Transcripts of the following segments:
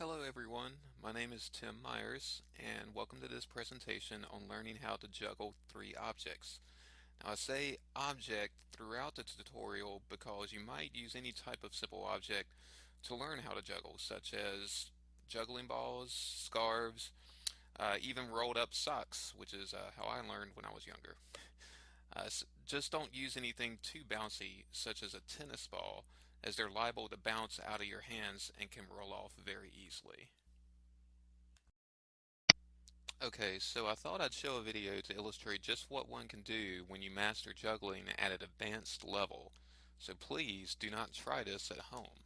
Hello everyone, my name is Tim Myers and welcome to this presentation on learning how to juggle three objects. Now I say object throughout the tutorial because you might use any type of simple object to learn how to juggle, such as juggling balls, scarves, even rolled up socks, which is how I learned when I was younger. Just don't use anything too bouncy, such as a tennis ball, as they're liable to bounce out of your hands and can roll off very easily. Okay, so I thought I'd show a video to illustrate just what one can do when you master juggling at an advanced level. So please do not try this at home.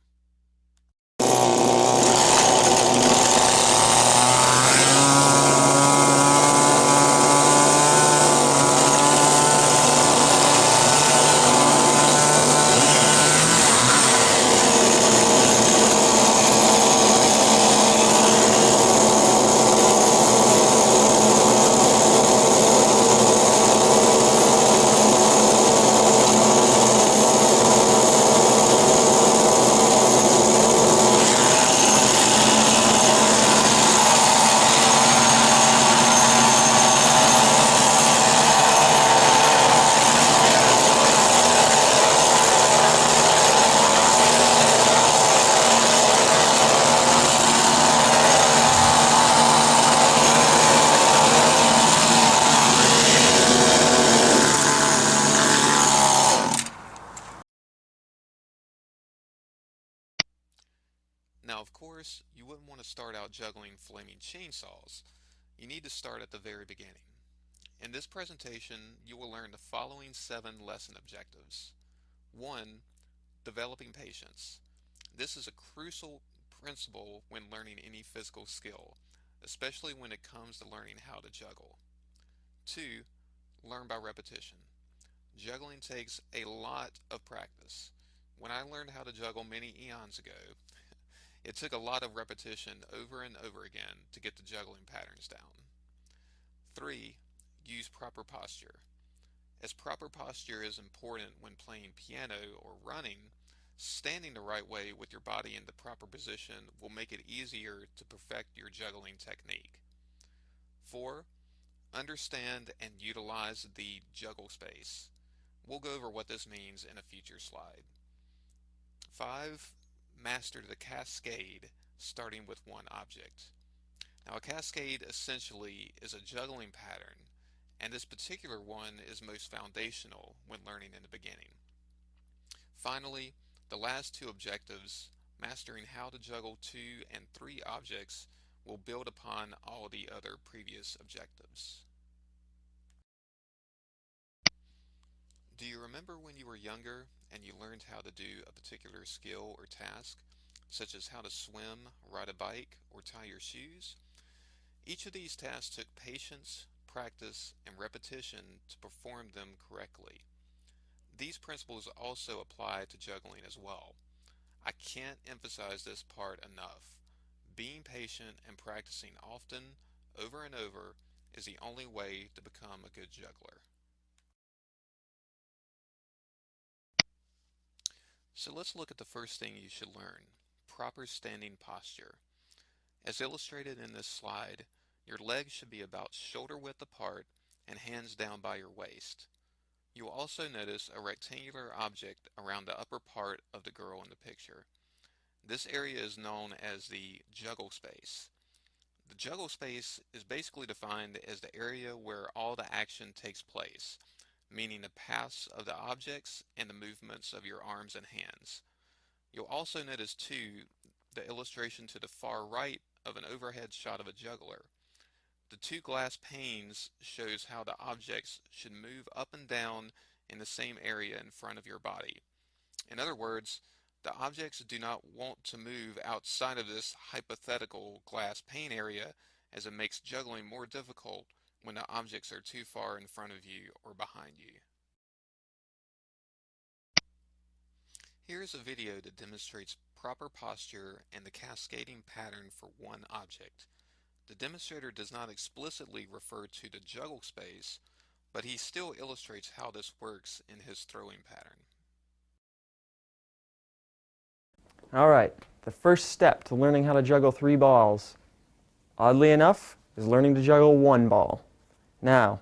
Now, of course, you wouldn't want to start out juggling flaming chainsaws. You need to start at the very beginning. In this presentation, you will learn the following 7 lesson objectives. 1. Developing patience. This is a crucial principle when learning any physical skill, especially when it comes to learning how to juggle. 2. Learn by repetition. Juggling takes a lot of practice. When I learned how to juggle many eons ago, it took a lot of repetition over and over again to get the juggling patterns down. 3. Use proper posture. As proper posture is important when playing piano or running, standing the right way with your body in the proper position will make it easier to perfect your juggling technique. 4. Understand and utilize the juggle space. We'll go over what this means in a future slide. 5. Master the cascade, starting with one object. Now, a cascade essentially is a juggling pattern, and this particular one is most foundational when learning in the beginning. Finally, the last 2 objectives, mastering how to juggle 2 and 3 objects, will build upon all the other previous objectives. Do you remember when you were younger and you learned how to do a particular skill or task, such as how to swim, ride a bike, or tie your shoes? Each of these tasks took patience, practice, and repetition to perform them correctly. These principles also apply to juggling as well. I can't emphasize this part enough. Being patient and practicing often, over and over, is the only way to become a good juggler. So let's look at the first thing you should learn, proper standing posture. As illustrated in this slide, your legs should be about shoulder width apart and hands down by your waist. You will also notice a rectangular object around the upper part of the girl in the picture. This area is known as the juggle space. The juggle space is basically defined as the area where all the action takes place, meaning the paths of the objects and the movements of your arms and hands. You'll also notice too the illustration to the far right of an overhead shot of a juggler. The 2 glass panes shows how the objects should move up and down in the same area in front of your body. In other words, the objects do not want to move outside of this hypothetical glass pane area, as it makes juggling more difficult when the objects are too far in front of you or behind you. Here's a video that demonstrates proper posture and the cascading pattern for one object. The demonstrator does not explicitly refer to the juggle space, but he still illustrates how this works in his throwing pattern. All right. the first step to learning how to juggle 3 balls, oddly enough, is learning to juggle 1 ball. Now,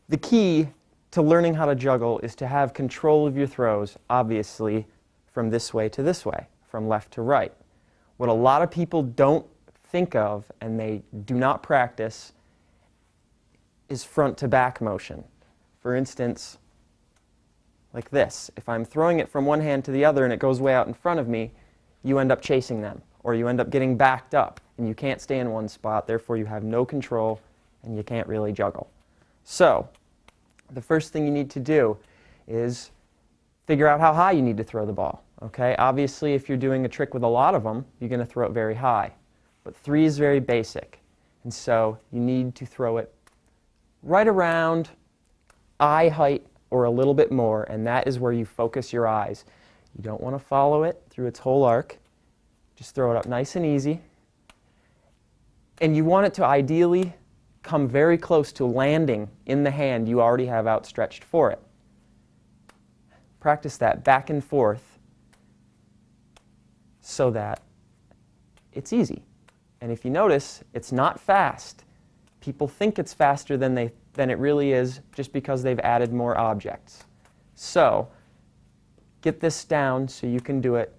the key to learning how to juggle is to have control of your throws, obviously, from this way to this way, from left to right. What a lot of people don't think of and they do not practice is front to back motion. For instance, like this. If I'm throwing it from one hand to the other and it goes way out in front of me, you end up chasing them, or you end up getting backed up, and you can't stay in one spot, therefore you have no control, and you can't really juggle. So, the first thing you need to do is figure out how high you need to throw the ball. Okay? Obviously, if you're doing a trick with a lot of them, you're going to throw it very high. But 3 is very basic, and so you need to throw it right around eye height or a little bit more, and that is where you focus your eyes. You don't want to follow it through its whole arc. Just throw it up nice and easy. And you want it to ideally come very close to landing in the hand you already have outstretched for it. Practice that back and forth so that it's easy. And if you notice, it's not fast. People think it's faster than it really is just because they've added more objects. So, get this down so you can do it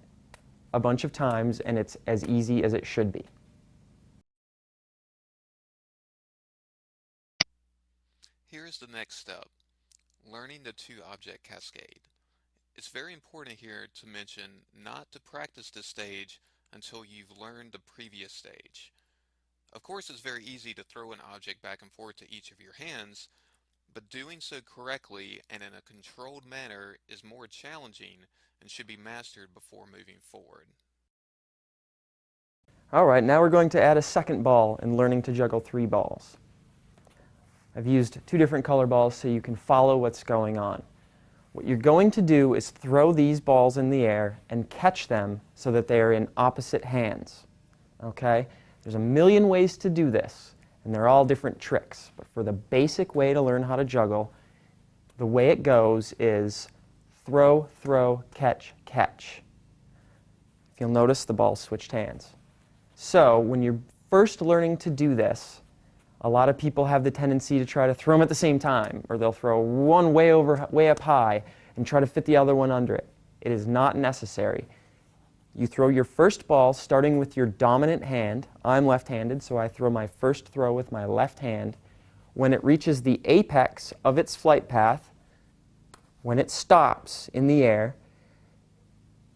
a bunch of times and it's as easy as it should be. Here's the next step, learning the 2-object cascade. It's very important here to mention not to practice this stage until you've learned the previous stage. Of course, it's very easy to throw an object back and forth to each of your hands, but doing so correctly and in a controlled manner is more challenging and should be mastered before moving forward. Alright, now we're going to add a second ball in learning to juggle 3 balls. I've used 2 different color balls so you can follow what's going on. What you're going to do is throw these balls in the air and catch them so that they are in opposite hands. Okay? There's a million ways to do this, and they're all different tricks. But for the basic way to learn how to juggle, the way it goes is throw, throw, catch, catch. If you'll notice, the ball switched hands. So when you're first learning to do this, a lot of people have the tendency to try to throw them at the same time, or they'll throw one way up high and try to fit the other one under it. It is not necessary. You throw your first ball starting with your dominant hand. I'm left-handed, so I throw my first throw with my left hand. When it reaches the apex of its flight path, when it stops in the air,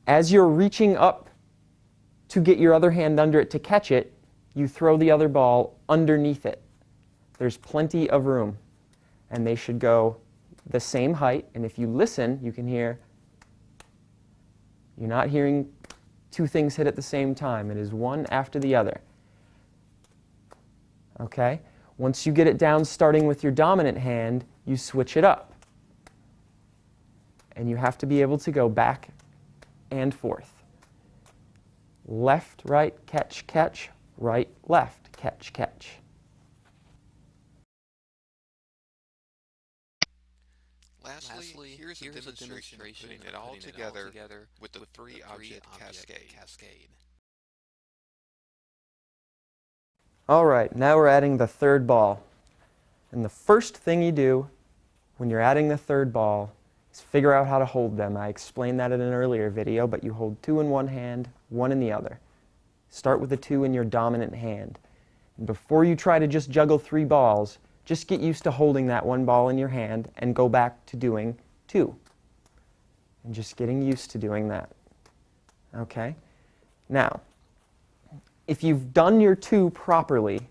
as you're reaching up to get your other hand under it to catch it, you throw the other ball underneath it. There's plenty of room, and they should go the same height, and if you listen, you can hear, you're not hearing 2 things hit at the same time. It is one after the other. Okay? Once you get it down starting with your dominant hand, you switch it up. And you have to be able to go back and forth. Left, right, catch, catch, right, left, catch, catch. Lastly, here's a demonstration of putting it all together with the 3-object cascade. All right, now we're adding the third ball. And the first thing you do when you're adding the third ball is figure out how to hold them. I explained that in an earlier video, but you hold 2 in one hand, 1 in the other. Start with the 2 in your dominant hand. And before you try to just juggle 3 balls, just get used to holding that 1 ball in your hand and go back to doing 2. And just getting used to doing that. Okay? Now, if you've done your 2 properly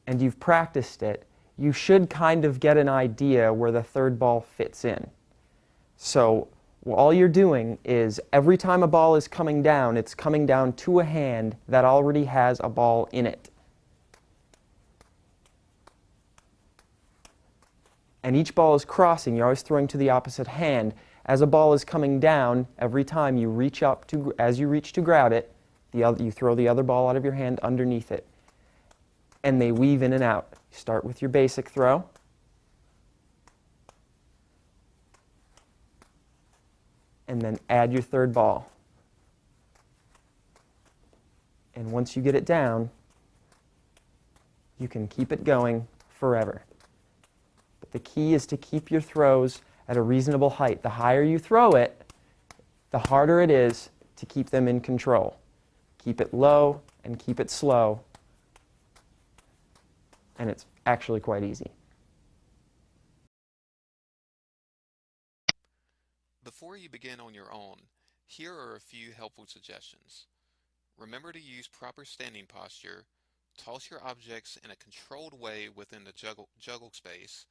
and you've practiced it, you should kind of get an idea where the third ball fits in. So all you're doing is every time a ball is coming down, it's coming down to a hand that already has a ball in it. And each ball is crossing. You're always throwing to the opposite hand. As a ball is coming down, every time you reach up to, as you reach to grab it, you throw the other ball out of your hand underneath it. And they weave in and out. You start with your basic throw. And then add your third ball. And once you get it down, you can keep it going forever. But the key is to keep your throws at a reasonable height. The higher you throw it, the harder it is to keep them in control. Keep it low and keep it slow, and it's actually quite easy. Before you begin on your own, here are a few helpful suggestions. Remember to use proper standing posture, toss your objects in a controlled way within the juggle space,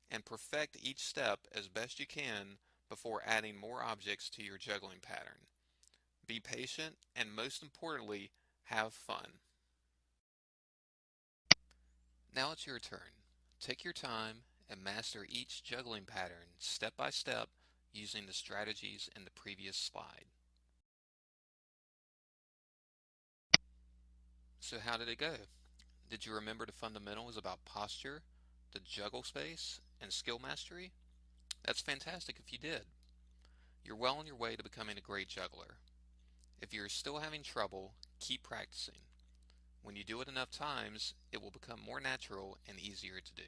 and perfect each step as best you can before adding more objects to your juggling pattern. Be patient, and most importantly, have fun. Now it's your turn. Take your time and master each juggling pattern step by step using the strategies in the previous slide. So how did it go? Did you remember the fundamentals about posture, the juggle space, and skill mastery? That's fantastic if you did. You're well on your way to becoming a great juggler. If you're still having trouble, keep practicing. When you do it enough times, it will become more natural and easier to do.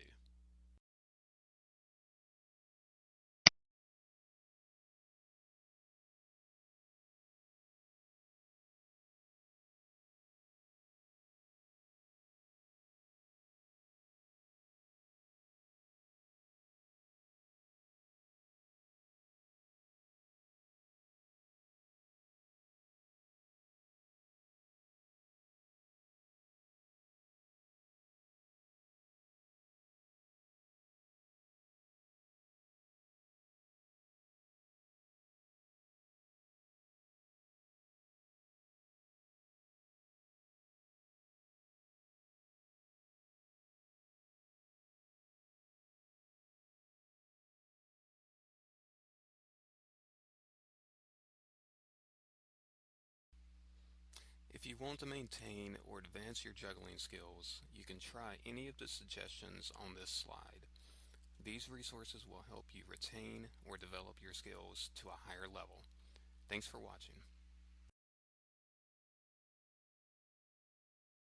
If you want to maintain or advance your juggling skills, you can try any of the suggestions on this slide. These resources will help you retain or develop your skills to a higher level. Thanks for watching.